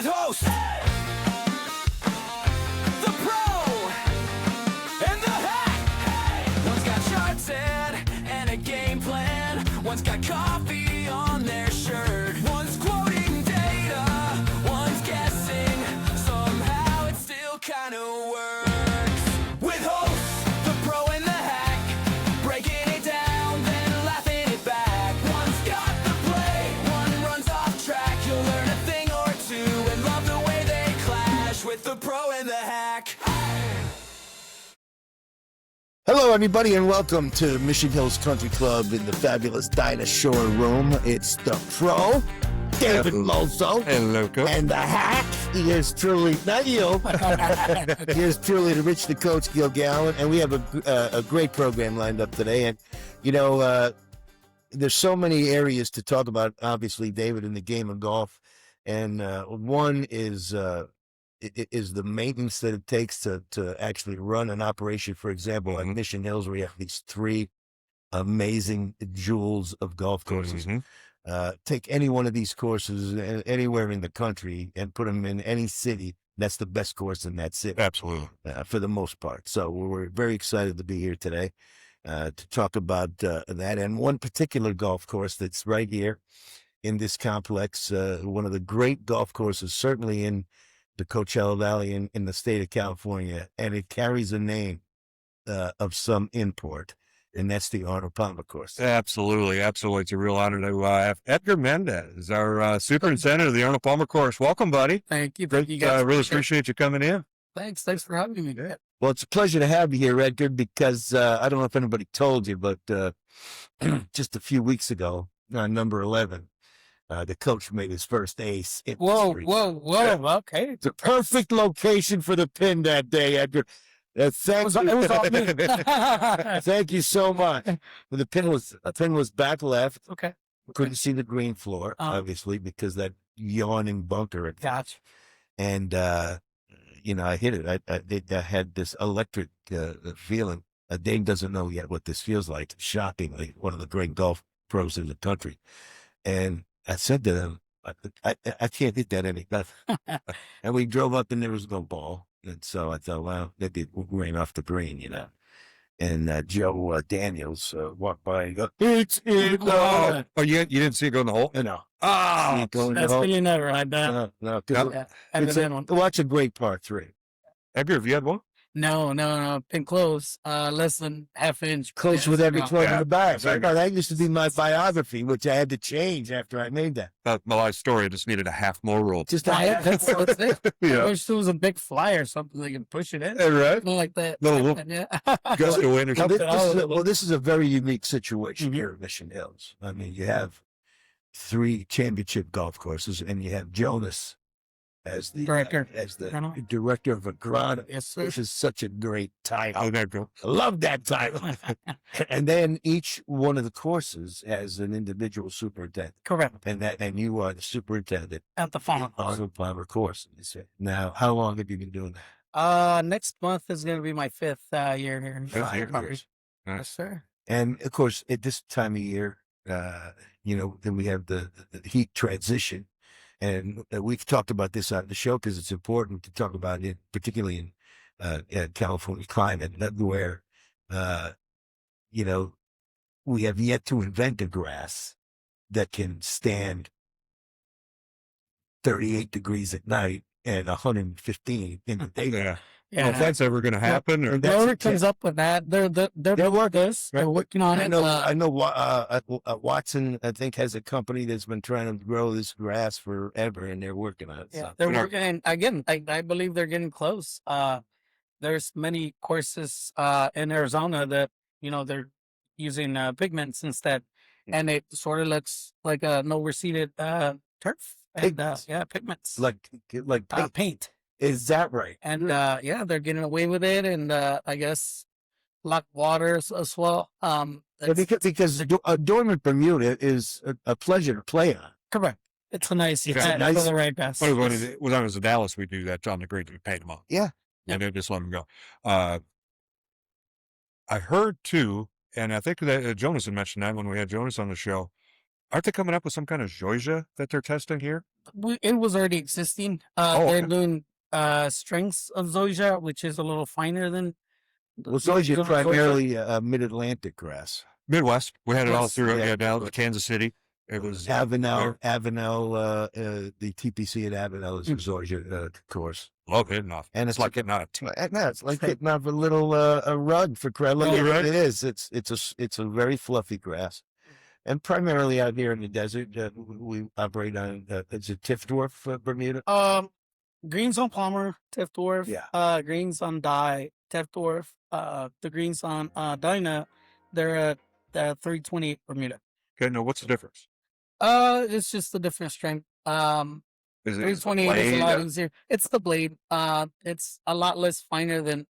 host, the pro, and the hack. One's got charts and a game plan. One's got coffee on their shirt. One's quoting data, one's guessing. Somehow it still kind of works. With hosts, the pro and the hack, breaking it down, then laughing it back. One's got the play, one runs off track. You'll learn a thing or two and love the way they clash with the pro and the hack. Hello, everybody, and welcome to Mission Hills Country Club in the fabulous Dinosaur Room. It's the pro, David Mulso, and the hack. He is truly, not you, he is truly the Rich the Coach Gilgallon, and we have a great program lined up today. And, you know, there's so many areas to talk about, obviously, David, in the game of golf. And one is the maintenance that it takes to actually run an operation. For example, at Mission Hills, we have these three amazing jewels of golf courses. Take any one of these courses anywhere in the country and put them in any city. That's the best course in that city. Absolutely. For the most part. So we're very excited to be here today to talk about that. And one particular golf course that's right here in this complex, one of the great golf courses, certainly in the Coachella Valley in the state of California, and it carries a name of some import, and that's the Arnold Palmer Course. Absolutely. Absolutely. It's a real honor to have Edgar Mendez, our superintendent of the Arnold Palmer Course. Welcome, buddy. Thank you. Thank you guys. I really appreciate you coming in. Thanks for having me. Well, it's a pleasure to have you here, Edgar, because I don't know if anybody told you, but just a few weeks ago, number 11, the coach made his first ace. Whoa. Okay. It's a perfect location for the pin that day, Edgar. Thank you so much. The pin was back left. Okay. Couldn't see the green floor, obviously, because that yawning bunker. Gotcha. And I hit it. I had this electric feeling. Dave doesn't know yet what this feels like. Shockingly, one of the great golf pros in the country, and I said to them, I can't hit that any better. And we drove up and there was no ball. And so I thought, well, maybe it ran off the green, you know. And Joe Daniels walked by and go, it's in the hole. Oh, you didn't see it go in the hole? No. Oh, that's when you never had that. No. Watch a great par 3. Edgar, have you had one? No. Been close. Less than half inch. Close with every club in the bag. That used to be my biography, which I had to change after I made that. That's my life story. I just needed a half more roll. Just that's it. Yeah. I wish there was a big flyer or something they can push it in. Right. Something like that. Little gust of wind or something. This is a very unique situation here at Mission Hills. I mean, you have 3 championship golf courses, and you have Jonas as the director of Agronomy. Yes, sir. Which is such a great title. Oh, there you go. I love that title. And then each one of the courses has an individual superintendent. Correct. And you are the superintendent At the farm. Arnold Palmer Course. Now, how long have you been doing that? Next month is going to be my 5th year here. 5 years. Yes, sir. And of course, at this time of year, then we have the heat transition. And we've talked about this on the show because it's important to talk about it, particularly in California climate, where, we have yet to invent a grass that can stand 38 degrees at night and 115 in the day. Yeah. If that's ever going to happen, or whoever comes up with that, they're working on it. I know. Watson, I think, has a company that's been trying to grow this grass forever, and they're working on it. Yeah, so. they're working. And again, I believe they're getting close. There's many courses in Arizona that they're using pigments instead, and it sort of looks like an overseeded turf. Pigments. Pigments Like paint. Is that right? And they're getting away with it, and I guess lock waters as well. Because Dormant Bermuda is a pleasure to play on. Correct. It's a nice, for the right pass. When I was in Dallas, we do that on the green. We paint them up. Yeah. And then just let them go. I heard too, and I think that Jonas had mentioned that when we had Jonas on the show, Aren't they coming up with some kind of zoysia that they're testing here? It was already existing. Oh, They're okay. doing strengths of zoysia, which is a little finer than Well, zoysia usual primarily mid-Atlantic grass. Midwest. We had it all Yes. through. Yeah. Yeah, down to Kansas City. It was Avenel, the TPC at Avenel is a zoysia course. love it enough. And It's like getting out of tea. No, it's like getting off a little a rug for crying. Look Oh, at what right. it is. It's a very fluffy grass, and primarily out here in the desert, we operate on. It's a Tifdwarf, Bermuda. greens on Palmer, Tifdwarf. Yeah. Greens on Dye, Tifdwarf. The greens on Dinah, they're at 328 Bermuda. Okay, no, what's the difference? It's just a different strength. Is it 328 is a lot blade? easier. It's the blade. It's a lot less finer than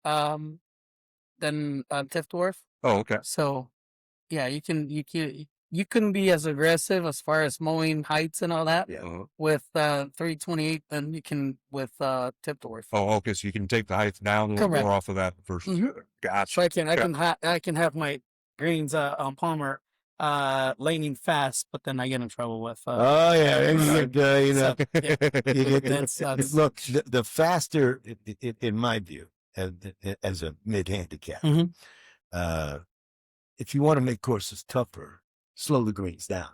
Tifdwarf. Oh, okay. So, yeah, you couldn't be as aggressive as far as mowing heights and all that Yeah. Uh-huh. with 328 than you can with Tifdwarf. Oh, okay. So you can take the height down a little Correct. more off of that versus. Mhm. Gotcha. So I can have my greens on Palmer laning fast, but then I get in trouble with Oh yeah, and you get, so, yeah. you get That's- look. The faster, in my view, as a mid-handicap, Mhm. if you want to make courses tougher, slow the greens down.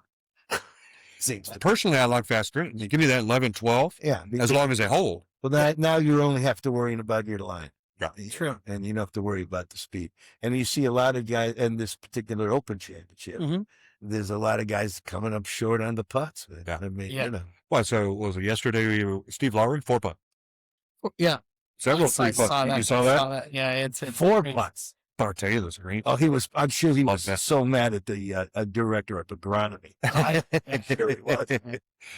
Seems to- Personally, I like fast greens. You give me that 11, 12, yeah, as long as they hold. well, now you only have to worry about your line. Yeah. True. And you don't have to worry about the speed. And you see a lot of guys in this particular Open Championship. Mhm. There's a lot of guys coming up short on the putts. Yeah. I mean, Yeah. you know. What? So was it yesterday? Steve Lowry, 4-putt. Yeah. Several I 3-putt. saw that. You saw I that? saw that. Yeah, it's 4 great. putts. I'll tell you this, green. Oh, I'm sure he Love was that. so mad at the director of agronomy. I'm sure he was.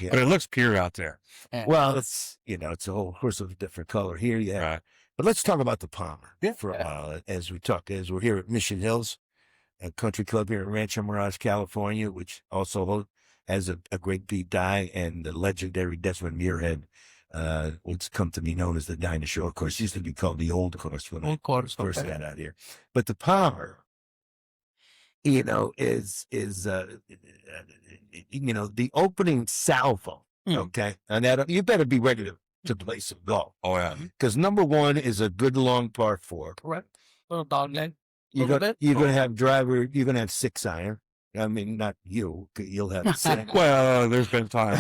Yeah. But it looks pure out there. Yeah. Well, it's a whole horse of a different color here. Yeah. Right. But let's talk about the Palmer Yeah. for a while as we're here at Mission Hills, a country club here in Rancho Mirage, California, which also has a great beat die and the legendary Desmond Muirhead, what's come to be known as the Dinosaur Course. Used to be called the Old Course when I Old Course, first okay. got out here. But the Palmer, is the opening salvo. Hmm. Okay, and that you better be ready to play some golf. Oh, yeah. Because number one is a good long par 4. Correct. Little dog leg. You're Little gonna, bit. you're gonna have driver. You're gonna have 6 iron. I mean, not you. You'll have 6. Well, there's been time.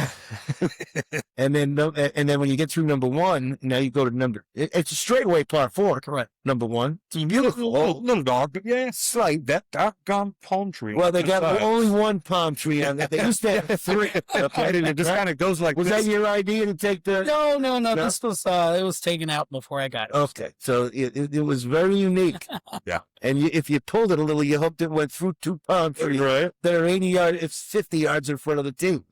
and then when you get through number 1, now you go to it's a straightaway par 4. Correct. Number 1. It's beautiful. Little dog, but yeah, slight. That doggone palm tree. Well, they got Aside. only 1 palm tree on that. They used to have 3. Okay, and it just kind of goes like Was this. that your idea to take the? No. No? This was it was taken out before I got it. Okay, so it was very unique. Yeah. And if you pulled it a little, you hoped it went through 2 palm trees. Right. That are 80 yards, it's 50 yards in front of the team.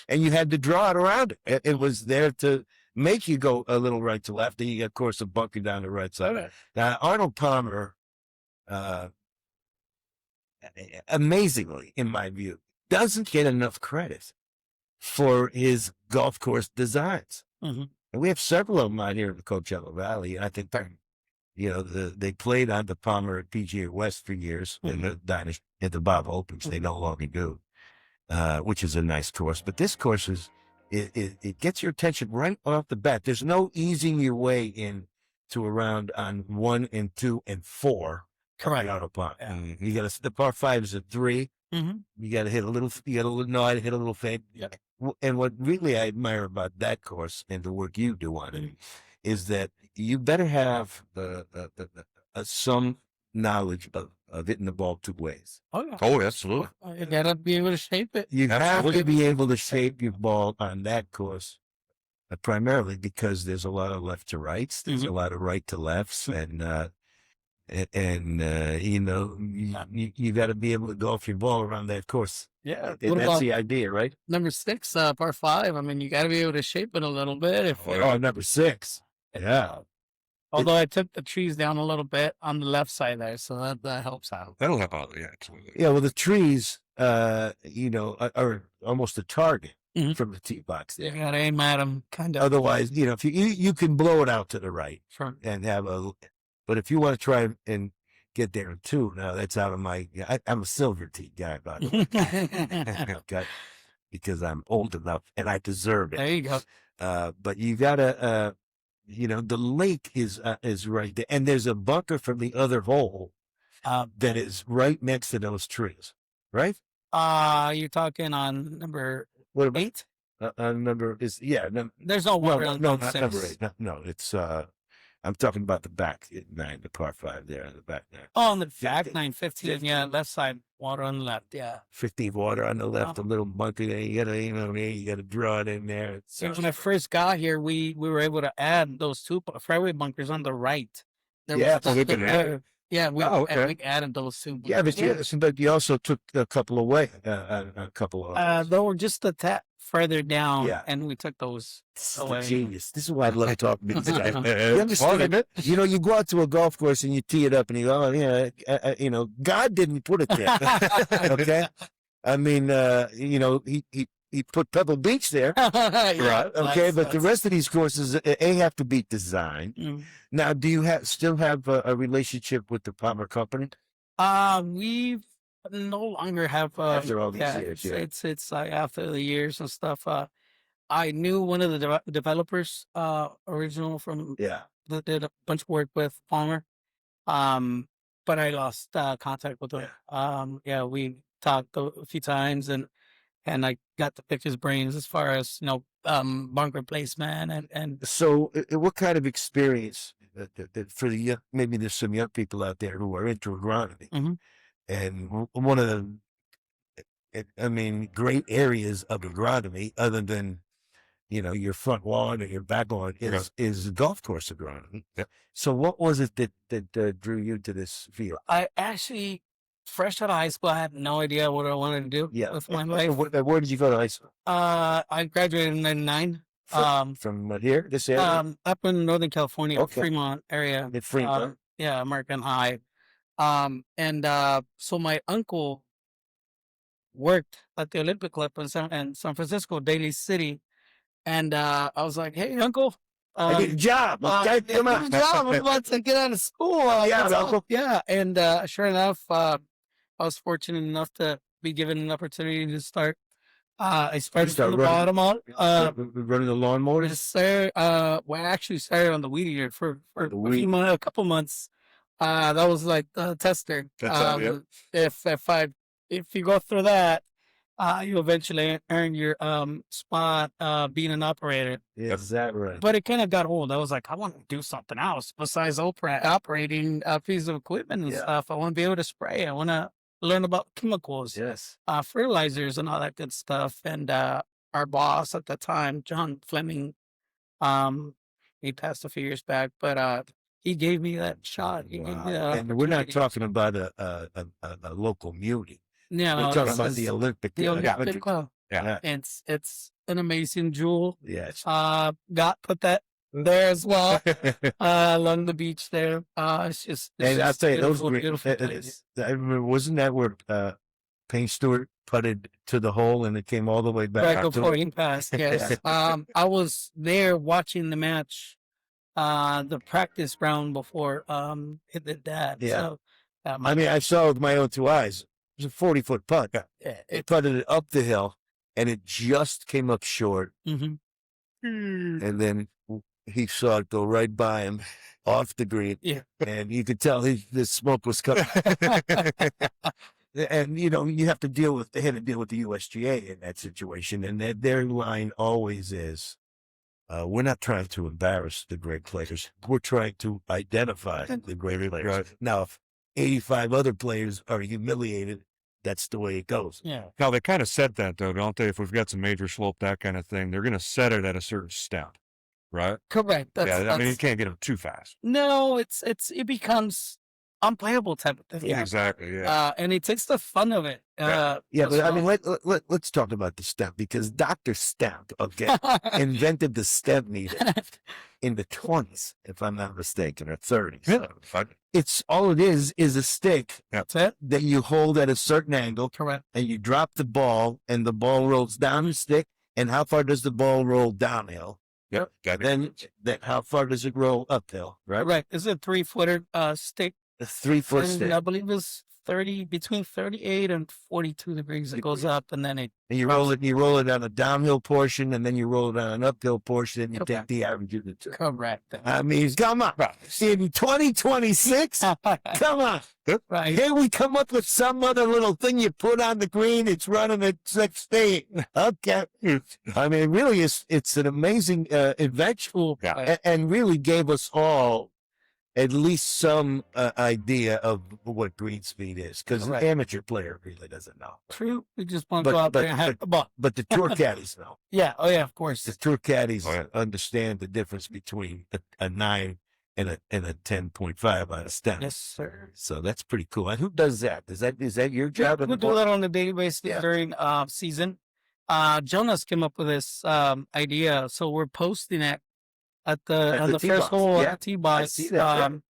And you had to draw it around it. It was there to make you go a little right to left. And you, of course, a bunker down the right side. Okay. Now, Arnold Palmer, amazingly, in my view, doesn't get enough credit for his golf course designs. Mhm. And we have several of them out here in the Coachella Valley. And I think they played on the Palmer at PGA West for years in the Bob Opens. They no longer do, which is a nice course. But this course it gets your attention right off the bat. There's no easing your way in to a round on 1 and 2 and 4. Correct. Out of par. Yeah. You got the par 5 is at 3. Mm-hmm. You got to hit a little. You got to I hit a little fade. Yeah. And what really I admire about that course and the work you do on it is that you better have some knowledge of hitting the ball 2 ways. Oh yeah. Oh, absolutely. You gotta be able to shape it. You have Absolutely. to be able to shape your ball on that course, primarily because there's a lot of left to rights, there's a lot of right to lefts, and you got to be able to golf your ball around that course. Yeah. And that's the idea, right? Number 6, par 5. I mean, you gotta be able to shape it a little bit. If Oh, number 6. Yeah. although I took the trees down a little bit on the left side there, so that helps out. That'll help out. Yeah, absolutely. Yeah, well, the trees, are almost a target Mhm. from the tee box You there. gotta aim at them, kind of. Otherwise, if you can blow it out to the right From and but if you want to try and get there in 2, now that's out of I'm a silver tee guy, by the way. Okay. because I'm old enough and I deserve There it. you go. But you gotta, the lake is right there, and there's a bunker from the other hole that is right next to those trees, right? You're talking on number What about 8? number is There's no water on no, number not number 6. 8. No, it's I'm talking about the back 9, the par 5 there in the back there. Oh, on the back 15. 915. Yeah, left side, water on the left. Yeah. 15 water on the left, a little bunker there. You gotta draw it in there. So when I first got here, we were able to add those 2 fairway bunkers on the right. There Yeah, was we can add yeah, we okay. added those 2. Yeah, but you also took a couple away, a couple of. They were just a tap further down, Yeah. and we took those This is the away. genius. This is why I love talking to this guy. You Fun, understand? isn't it? You go out to a golf course and you tee it up and you go, oh, yeah, God didn't put it there. Okay. I mean, he put Pebble Beach there. Yeah, Okay. But the that's- rest of these courses, have to be designed. Mm. Now, do you still have a relationship with the Palmer Company? We no longer have After all these years, it's like after the years and stuff. I knew one of the developers, original from Yeah. that did a bunch of work with Palmer. But I lost contact with him. We talked a few times, and I got to pick his brains as far as bunker placement and So, what kind of experience for the maybe there's some young people out there who are into agronomy, Mhm. and one of the, great areas of agronomy, other than your front lawn or your back lawn, is golf course agronomy. Yep. So, what was it that drew you to this field? I actually, fresh out of high school, I had no idea what I wanted to do with my life. Where did you go to high school? I graduated in '99. From here, this area, Up in Northern California, Okay. Fremont area. in Fremont. Yeah, American High. So my uncle worked at the Olympic Club in San Francisco, Daly City, and I was like, "Hey, uncle, I need a job. Okay, come on. job. I'm about to get out of school." Yeah, what's up?" uncle. Yeah, and sure enough, I was fortunate enough to be given an opportunity to start. I started start from the running- bottom up. Running the lawnmowers. Yes, sir. I actually started on the weed eater for The a few weed. months, a couple months. That was like the tester. That's it, yep. If you go through that, you eventually earn your spot being an operator. Is that right? But it kind of got old. I was like, I want to do something else besides operating a piece of equipment and Yeah. stuff. I want to be able to spray. I want to learn about chemicals, Yes. fertilizers, and all that good stuff. And our boss at the time, John Fleming, he passed a few years back, but he gave me that shot. He gave me Wow. that And we're not opportunity. talking about a local muni. Yeah, We're talking this about is the Olympic. the Olympic Olympic- Club. Yeah. It's an amazing jewel. Yes. Got put that there as well. Along the beach there. It's And I'll just tell you, those beautiful, green, beautiful place. I remember, wasn't that where Payne Stewart putted to the hole and it came all the way back? Right to before he passed, yes. I was there watching the match, the practice round before it did that. Yeah. So, I saw with my own 2 eyes. It was a 40-foot putt. It it, putted it up the hill, and it just came up short. mhm. And then he saw it go right by him off the green. Yeah. And you could tell the smoke was coming. And, you have to they had to deal with the USGA in that situation. And their line always is, we're not trying to embarrass the great players. We're trying to identify the great players. Right. Now, if 85 other players are humiliated, that's the way it goes. Yeah. Now, they kind of said that, though, don't they? If we've got some major slope, that kind of thing, they're going to set it at a certain step, right? Correct. Yeah, I mean, you That's- can't get them too fast. no, it becomes unplayable type of thing. Exactly, yeah. And it takes the fun of it. Yeah, as but I mean, well. let's talk about the stemp, because Dr. Stemp, okay, invented the stemp meter in the 20s, if I'm not mistaken, or 30s. Yeah, but- It's all it is a stick That's it. that you hold at a certain angle, Correct. and you drop the ball, and the ball rolls down the stick. And how far does the ball roll downhill? Yep, got it. Then how far does it roll uphill? Right, Right. It's a 3-footer stick. a 3-foot And stick. I believe it's between 38 and 42 degrees. It goes up, and then it And you roll it on a downhill portion, and then you roll it on an uphill portion, and you take the average of the two. correct. I mean, come on. In 2026, come on. Right. Here we come up with some other little thing you put on the green. It's running at 16. Okay. I mean, really, it's an amazing invention, and really gave us all at least some idea of what green speed is, because an amateur player really doesn't know. True. We just want to go out there and have the ball. But the tour caddies know. Yeah. Oh, yeah, of course. The tour caddies understand the difference between a 9 and a 10.5 out of 10. Yes, sir. So that's pretty cool. And who does that? Is that your job? We do that on a daily basis during season. Jonas came up with this idea, so we're posting it on the first hole at T-box on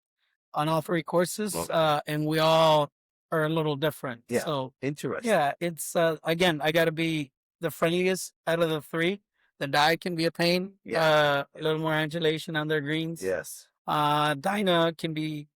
all 3 courses, and we all are a little different. Yeah. So interesting. yeah, it's again, I got to be the friendliest out of the 3. The die can be a pain. A little more undulation on their greens. Yes. Dinah can be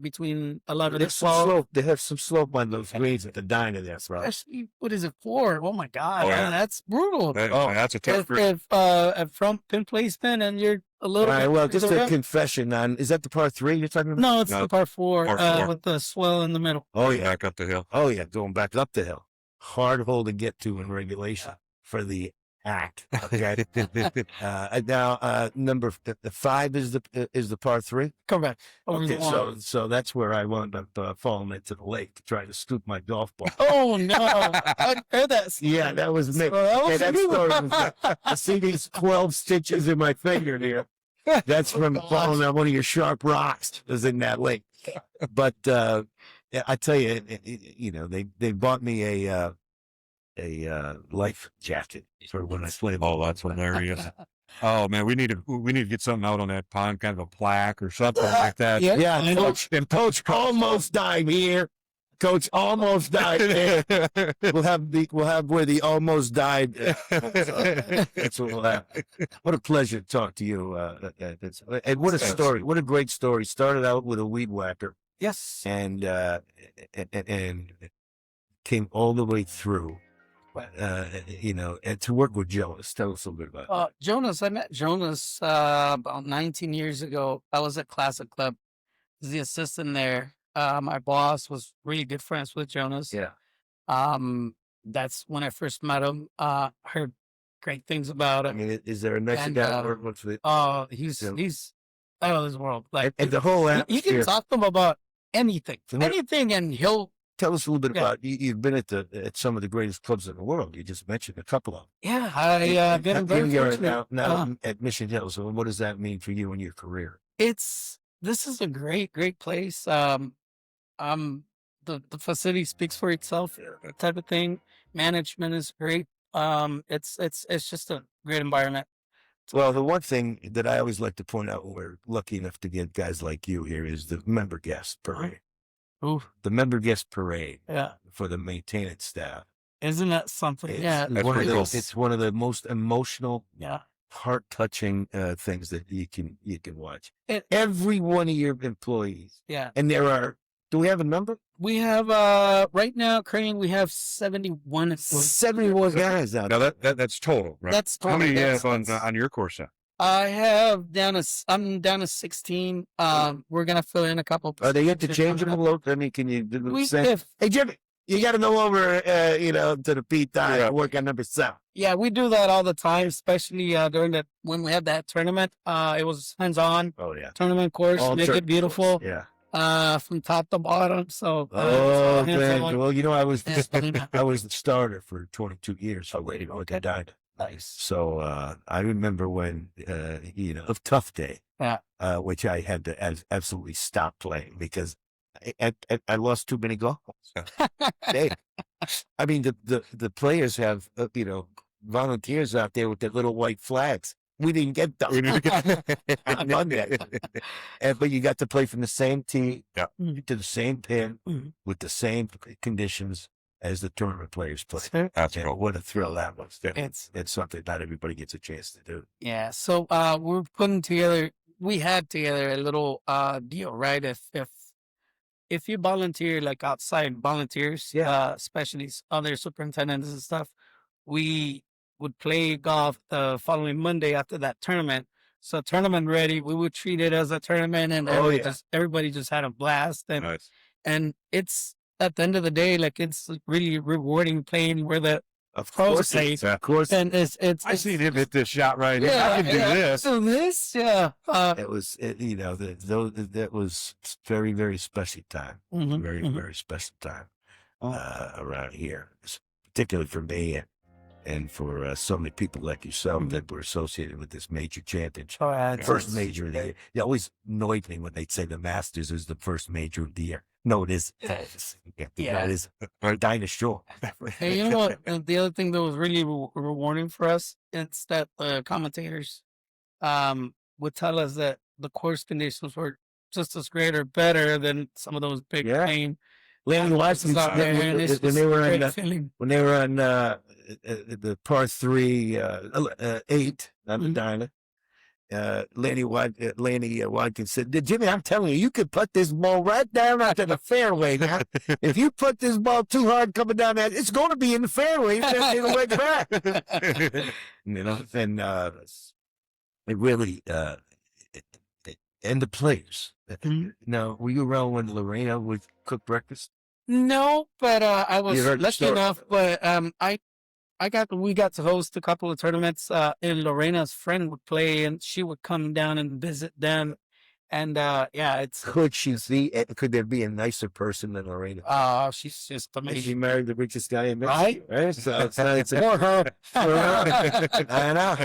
between 11 and 12. They have some slope on those greens at the Dinah there, bro. Especially, what is it, 4? Oh my God, man, that's brutal. That's a tough green. If front pin placement and you're a little. All right, well, just a confession on, is that the par 3 you're talking about? No, it's the par 4, with the swell in the middle. Oh, yeah. Back up the hill. Oh, yeah, going back up the hill. Hard hole to get to in regulation for the act. Okay. Now, number the 5 is the par 3. Correct. Okay, so that's where I wound up falling into the lake to try to scoop my golf ball. Oh no! I heard that. Yeah, that was me. That story was, I see these 12 stitches in my finger here. That's from falling on one of your sharp rocks. Was in that lake. But I tell you, they bought me a life jacket for when I play. Oh, that's hilarious. Oh man, we need to get something out on that pond, kind of a plaque or something like that. Yeah, Coach almost died here. Coach almost died there. We'll have where the almost died. That's what we'll have. What a pleasure to talk to you. And what a story! What a great story. Started out with a weed whacker. Yes. And came all the way through. And to work with Jonas. Tell us a little bit about Jonas. I met Jonas about 19 years ago. I was at Classic Club. He's the assistant there. My boss was really good friends with Jonas. Yeah. That's when I first met him. Heard great things about him. I mean, is there a next guy working with it? Oh, he's out of this world. Like, and the whole atmosphere. You can talk to him about anything, and he'll. Tell us a little bit about you've been at some of the greatest clubs in the world. You just mentioned a couple of them. Yeah, I've been very fortunate. Now at Mission Hills. So what does that mean for you and your career? This is a great place. The facility speaks for itself. Type of thing. Management is great. It's just a great environment. Well, the one thing that I always like to point out when we're lucky enough to get guys like you here is the member guest parade. Ooh. The member guest parade for the maintenance staff. Isn't that something? It's one of the most emotional, yeah, heart-touching things that you can watch. Every one of your employees. Yeah. And there are, do we have a number? We have, right now, currently we have 71. 71 guys out there. Now that's total, right? That's total. How many you have on your course now? I have I'm down to 16. We're going to fill in a couple. Are they interchangeable? I mean, can you do the same? Hey, Jimmy, you got to go over, to the Pete Dye and work on number 7. Yeah, we do that all the time, especially during when we have that tournament. It was hands-on. Oh, yeah. Tournament course, make it beautiful. Yeah. From top to bottom. So, man. Well, I was the starter for 22 years. So waiting on the Dye. Nice. So I remember when of Tough Day, which I had to absolutely stop playing because I lost too many golf balls. I mean the players have volunteers out there with their little white flags. We didn't get them. None yet. But you got to play from the same tee to the same pin with the same conditions as the tournament players play. That's cool. What a thrill that was. It's something not everybody gets a chance to do. Yeah. So we had together a little deal, right? If if you volunteer, like outside volunteers, especially other superintendents and stuff, we would play golf the following Monday after that tournament. So tournament ready, we would treat it as a tournament, and everybody just had a blast. And Nice. and it's at the end of the day, like it's really rewarding playing where the Of pros course, play. of course. And I seen him hit this shot right here. I can do this. So this, It was, you know, that was very, very special time. Very, very special time around here, particularly for me and for so many people like yourself that were associated with this major championship. First major of the year. It always annoyed me when they'd say the Masters is the first major of the year. No, it is. It is Dinosaur. Hey, you know what? The other thing that was really rewarding for us is that the commentators would tell us that the course conditions were just as great or better than some of those big pain. When they were on the par 3 8 on the Dinah, Lanny Watkins said, "Jimmy, I'm telling you, you could put this ball right down out to the fairway. Now, if you put this ball too hard coming down that, it's going to be in the fairway. It'll way back." You know, and it really and the players. Now, were you around when Lorena would cook breakfast? No, but I was lucky story. enough. But we got to host a couple of tournaments. And Lorena's friend would play, and she would come down and visit them. And it's could there be a nicer person than Lorena? She's just She amazing. married the richest guy in Mexico, right? So it's more her. I know.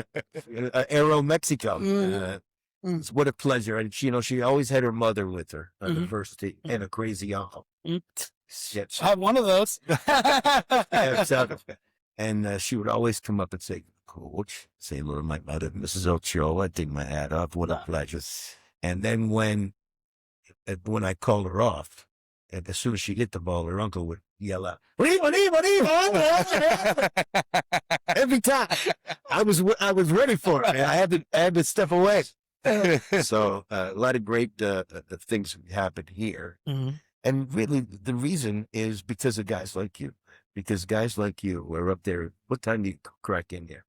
Aero Mexico. What a pleasure. And she always had her mother with her on the first tee and a crazy uncle. I have one of those. And she would always come up and say, "Coach," say hello to my mother, Mrs. Ochoa. I'd take my hat off. What a pleasure. And then when I called her off, and as soon as she hit the ball, her uncle would yell out, "Leave!" Every time. I was ready for it. I had to step away. So a lot of great things happened here. And really the reason is because of guys like you. Because guys like you were up there. What time do you crack in here?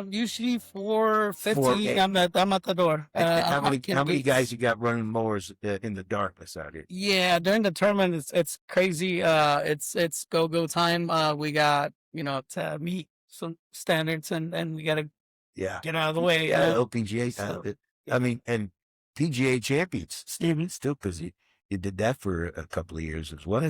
Usually 4:50. I'm at the door. How many guys you got running mowers in the darkness out here? Yeah, during the tournament, it's crazy. It's go time. We got to meet some standards, and we got to get out of the way. LPGA. I mean, and PGA champions, Steven, still because you did that for a couple of years as well.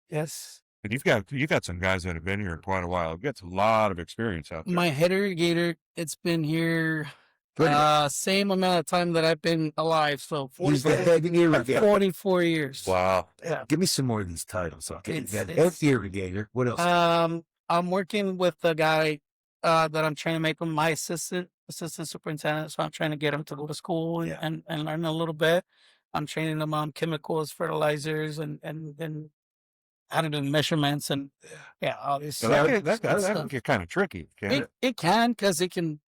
Yes. And you've got some guys that have been here quite a while. You've got a lot of experience out there. My head irrigator, it's been here same amount of time that I've been alive. So 44 years. Wow. Yeah. Give me some more of these titles. Okay. You got head irrigator. What else? I'm working with a guy that I'm trying to make him my assistant superintendent. So I'm trying to get him to go to school and learn a little bit. I'm training them on chemicals, fertilizers, and then how to do measurements and all this stuff. That can get kind of tricky. It can, because it can,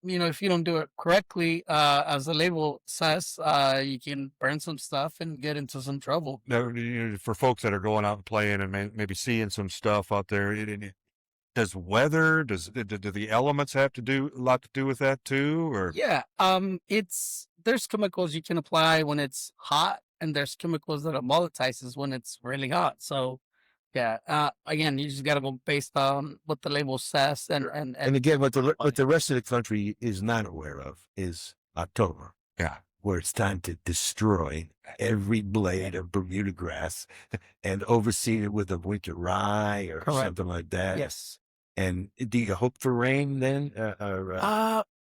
if you don't do it correctly, as the label says, you can burn some stuff and get into some trouble. For folks that are going out and playing and maybe seeing some stuff out there, does weather, do the elements have to do a lot to do with that too? Or there's chemicals you can apply when it's hot, and there's chemicals that are volatilizes when it's really hot. So, again, you just got to go based on what the label says. And again, what the rest of the country is not aware of is October. Yeah. Where it's time to destroy every blade of Bermuda grass and overseed it with a winter rye or something like that. Yes. And do you hope for rain then?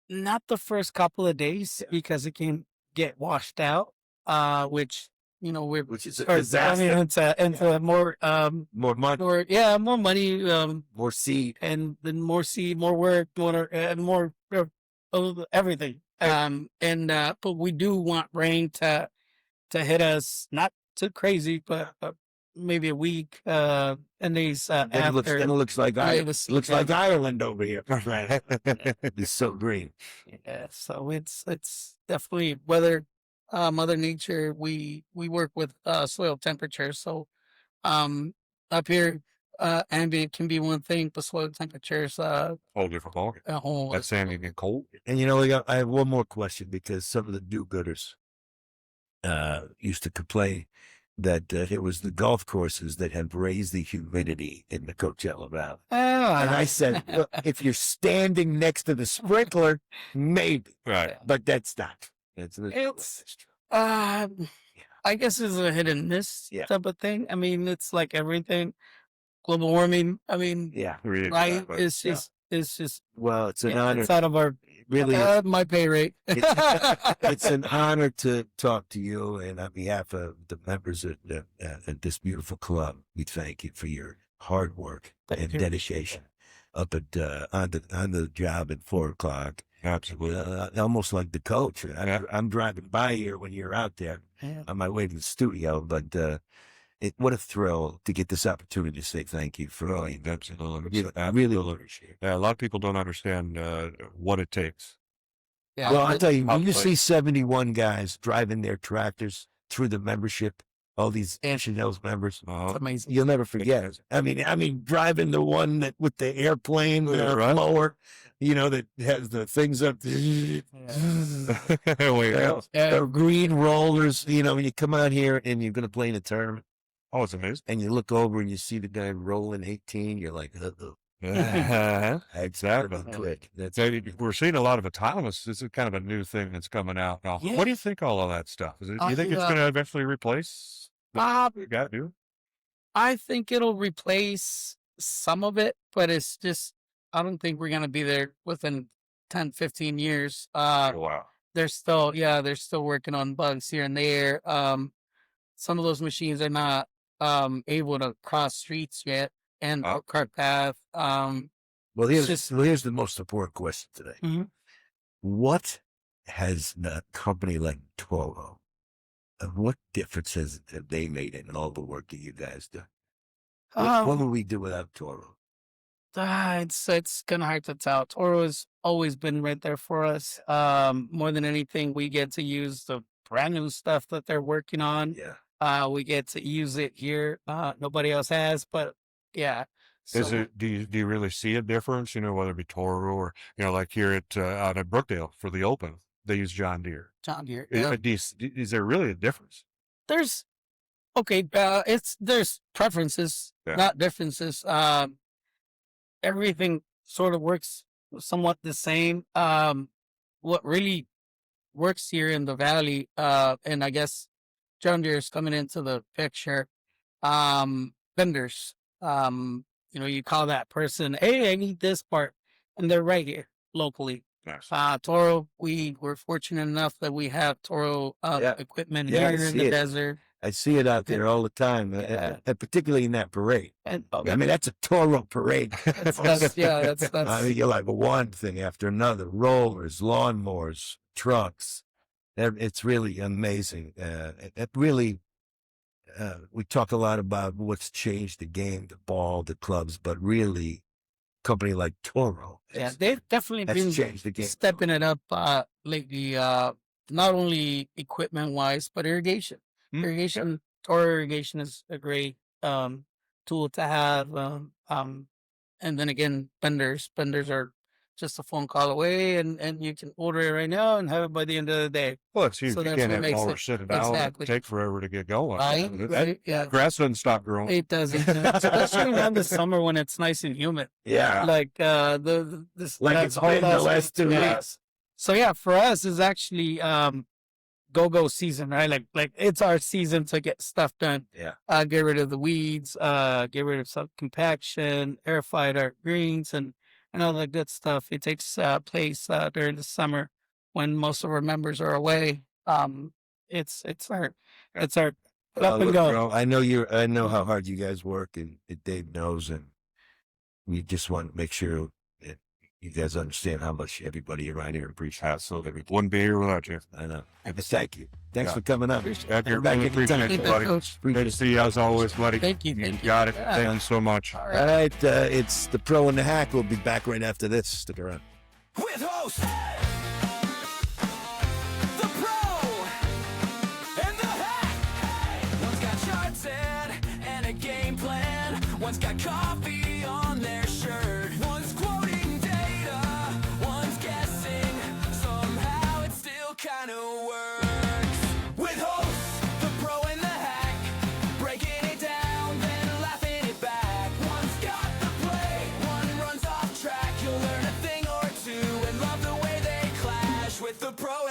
Not the first couple of days, because it can get washed out, which is a disaster. into more money, more money, more seed, and then more seed, more work, more everything. But we do want rain to hit us, not too crazy, but maybe a week, and these after. It looks like Ireland over here. Right. It's so green. Yeah, so it's definitely weather Mother Nature, we work with soil temperature. So up here, ambient can be one thing, but soil temperatures Whole different ballgame. a whole. That's sand and cold. And I have one more question, because some of the do-gooders used to complain that it was the golf courses that have raised the humidity in the Coachella Valley. And I said, look, if you're standing next to the sprinkler, maybe, Right. but that's not. It's I guess it's a hit and miss Yeah. type of thing. I mean, it's like everything. Global warming. I mean, yeah. Really, right? exactly. It's just Well, it's an honor. It's out of our Really, my pay rate. it's an honor to talk to you, and on behalf of the members at this beautiful club, we thank you for your hard work and dedication up at on the job at 4:00. Absolutely. Almost like the coach. I'm driving by here when you're out there on my way to the studio, but what a thrill to get this opportunity to say thank you for all you do. Absolutely. I really appreciate it. Yeah, a lot of people don't understand what it takes. Yeah, Well, I'll tell you, when you I'll- see 71 guys driving their tractors through the membership, all these Ancient Hills members, it's amazing. you'll never forget it. I mean, driving the one that with the airplane Right. mower, that has the things up. The green rollers, when you come out here and you're going to play in a tournament, Oh, it's amazing. and you look over and you see the guy rolling 18, you're like, uh-oh. Exactly. Really quick. That's So we're seeing a lot of autonomous. This is kind of a new thing that's coming out now. Yeah. What do you think all of that stuff? Do you think it's going to eventually replace what you got to do? I think it'll replace some of it, but it's just, I don't think we're going to be there within 10, 15 years. Wow. They're still working on bugs here and there. Some of those machines are not able to cross streets yet and cart path. Well, here's the most important question today. Mhm. What has a company like Toro, what difference have they made in all the work that you guys do? What would we do without Toro? It's kind of hard to tell. Toro has always been right there for us. More than anything, we get to use the brand new stuff that they're working on. Yeah. We get to use it here. Nobody else has, but yeah. Is So, it? Do you really see a difference? Whether it be Toro or like here out at Brookdale for the Open, they use John Deere. John Deere. Is there really a difference? There's there's preferences, Yeah. not differences. Everything sort of works somewhat the same. What really works here in the valley, and I guess John Deere is coming into the picture. Vendors. You call that person, hey, I need this part, and they're right here locally. Yes. Toro, we were fortunate enough that we have Toro Yeah. equipment Yeah, I here in see the it. desert. I see it out there all the time, Yeah. and particularly in that parade. And I mean, that's a Toro parade. that's I mean, you're like one thing after another: rollers, lawnmowers, trucks. It's really amazing. It really. We talk a lot about what's changed the game, the ball, the clubs, but really, a company like Toro, they've definitely has been changed the game. stepping it up lately. Not only equipment wise, but irrigation. Mm, Irrigation, Toro irrigation is a great tool to have. And then again, vendors are just a phone call away, and you can order it right now and have it by the end of the day. Well, it's huge. So You that's can't what have makes mower it- sit it down. exactly. It take forever to get going. Right? Yeah. Grass doesn't stop growing. It doesn't, especially around the summer when it's nice and humid. Yeah, Like like it's been the last 2 yeah. weeks. So yeah, for us it's actually go season, right? Like it's our season to get stuff done. Yeah. Get rid of the weeds, get rid of some compaction, airfight our greens and all that good stuff. It takes place during the summer when most of our members are away. It's our up and go. Bro, I know how hard you guys work, and Dave knows, and we just want to make sure that you guys understand how much everybody around here appreciates. Absolutely. Wouldn't be here without you. I know. Thank you. Thanks Yeah. for coming up. Edgar, Back really anytime. appreciate it, Thank buddy. you, Coach. Great to see you as always, buddy. Thank you. You Thank you. got it. Yeah. Thanks so much. All All right. right, it's the Pro and the Hack. We'll be back right after this. Stick around. With host, the pro, One's got coffee on their shirt. One's quoting data, one's guessing. Somehow it still kinda works. With hosts, the pro and the hack, breaking it down, then laughing it back. One's got the play, one runs off track. You'll learn a thing or two and love the way they clash with the pro